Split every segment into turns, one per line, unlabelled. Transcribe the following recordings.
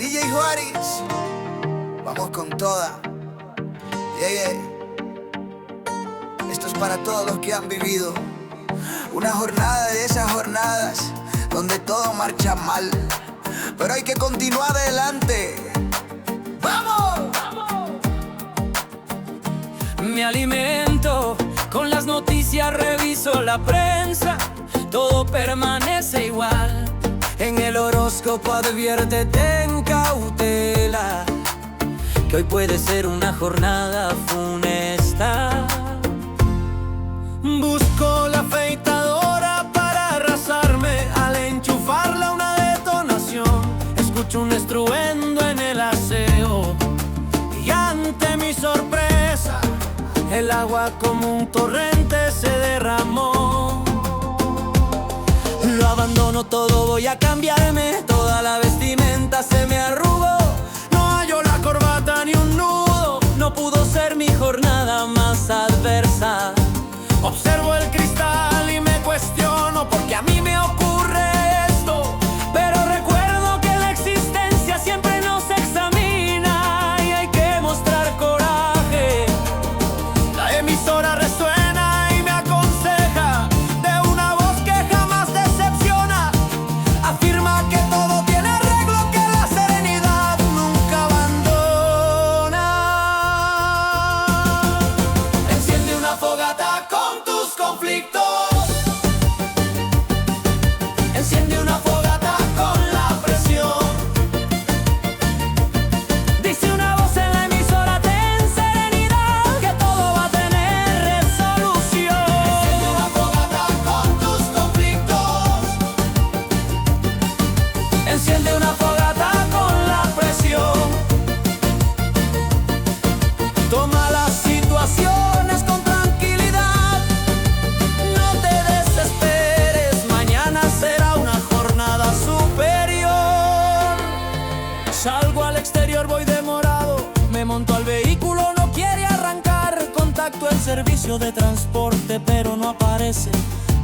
DJ Juárez, vamos con toda. Yeah, yeah. Esto es para todos los que han vivido una jornada de esas jornadas donde todo marcha mal, pero hay que continuar adelante. ¡Vamos!
Me alimento con las noticias, reviso la prensa, todo permanece igual. En el horóscopo advierte, ten cautela, que hoy puede ser una jornada funesta. Busco la afeitadora para arrasarme, al enchufarla una detonación. Escucho un estruendo en el aseo y ante mi sorpresa el agua como un torrente se derramó. Lo abandono todo, voy a cambiarme, toda la vestimenta se me arrugó. No hallo la corbata ni un nudo, no pudo ser mi jornada más adversa. Observo el cristal y me cuestiono por qué a mí me ocurre esto, pero recuerdo que la existencia siempre nos examina y hay que mostrar coraje. La emisora resuena y me aconseja de una voz que jamás decepciona. Afirma que todo tiene arreglo, que la serenidad nunca abandona. Enciende una fogata con tus conflictos. Enciende una fogata con la presión. Dice una voz en la emisora, ten serenidad, que todo va a tener resolución. Enciende una fogata con tus conflictos. Enciende una fogata con la presión. Toma las situaciones con tranquilidad, no te desesperes, mañana será una jornada superior. Salgo al exterior, voy demorado, me monto al vehículo, no quiere arrancar. Contacto el servicio de transporte, pero no aparece.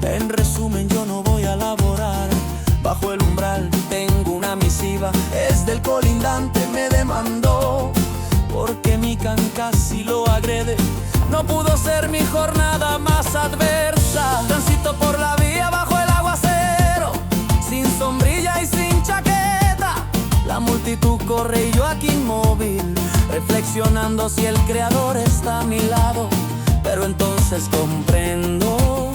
En resumen, yo no voy a laborar. Bajo el umbral tengo una misiva, es del colindante, me demandó porque mi can casi lo agrede. No pudo ser mi jornada más adversa. Transito por la vía bajo el aguacero, sin sombrilla y sin chaqueta. La multitud corre y yo aquí inmóvil, reflexionando si el creador está a mi lado. Pero entonces comprendo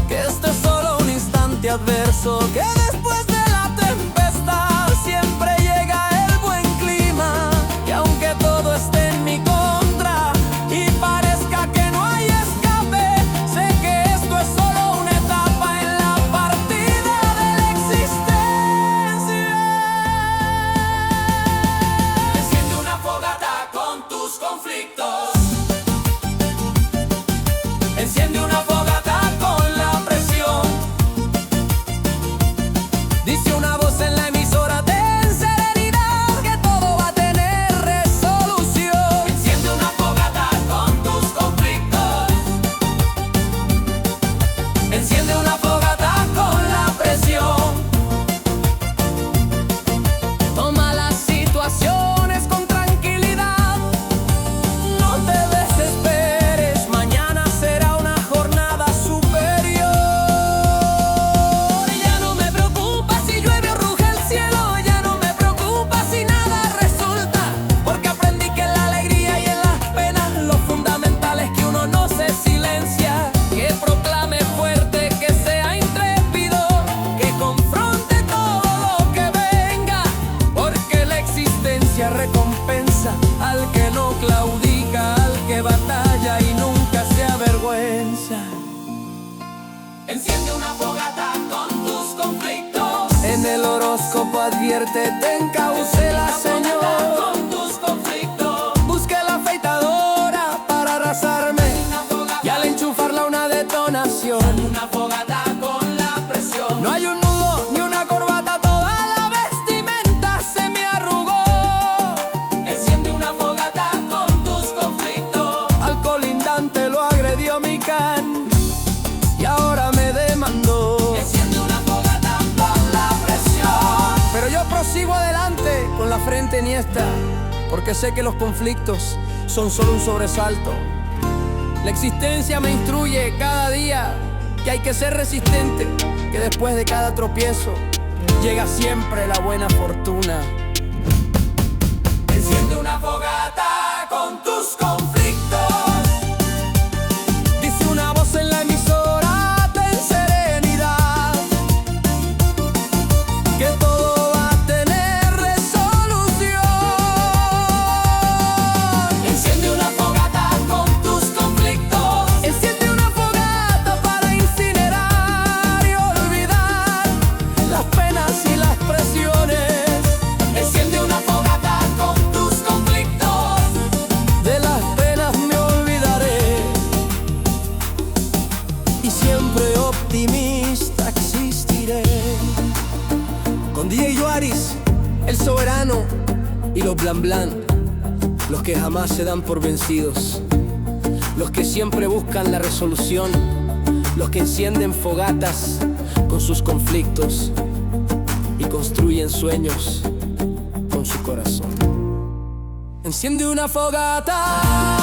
que este es solo un instante adverso, que después de la tempestad siempre llega el buen clima. Y aunque todo esté en mi contra y parezca que no hay escape, sé que esto es solo una etapa en la partida de la existencia. Enciende una fogata con tus conflictos. Enciende una fogata con la presión. Dice una voz en la emisora, ten serenidad, que todo va a tener resolución. Enciende una fogata con tus conflictos. Enciende una fogata con la presión. Toma las situaciones con tranquilidad, no te desesperes, mañana será una jornada superior. Ya no me preocupa si llueve o ruge el cielo, ya no me preocupa si nada resulta, porque aprendí que en la alegría y en las penas lo fundamental es que uno no se silencia, que proclame fuerte, que sea intrépido, que confronte todo lo que venga, porque la existencia recompensa al que no claudica, al que batalla y nunca se avergüenza. Enciende una fogata con tus conflictos. En el horóscopo advierte, ten cautela, Señor. Con tus conflictos. Busqué la afeitadora para arrasarme y al enchufarla una detonación. Una fogata con la presión. No hay un nudo ni una corbata, toda la vestimenta se me arrugó. Enciende una fogata con tus conflictos. Al colindante lo agredió mi can y ahora me demandó. Enciende una fogata con la presión. Pero yo yo prosigo adelante con la frente enhiesta, porque sé que los conflictos son solo un sobresalto. La existencia me instruye cada día que hay que ser resistente, que después de cada tropiezo llega siempre la buena fortuna. Enciende una fogata con tus conflictos, dice una voz en la emisora, ten serenidad, que todo va a tener resolución. Enciende una fogata con tus conflictos, enciende una fogata para incinerar y olvidar las penas y las presiones. Enciende una fogata con tus conflictos, de las penas me olvidaré, y siempre optimista existiré. Con DJ Juárez, el soberano, y los Blan Blan, los que jamás se dan por vencidos, los que siempre buscan la resolución, los que encienden fogatas con sus conflictos y construyen sueños con su corazón. Enciende una fogata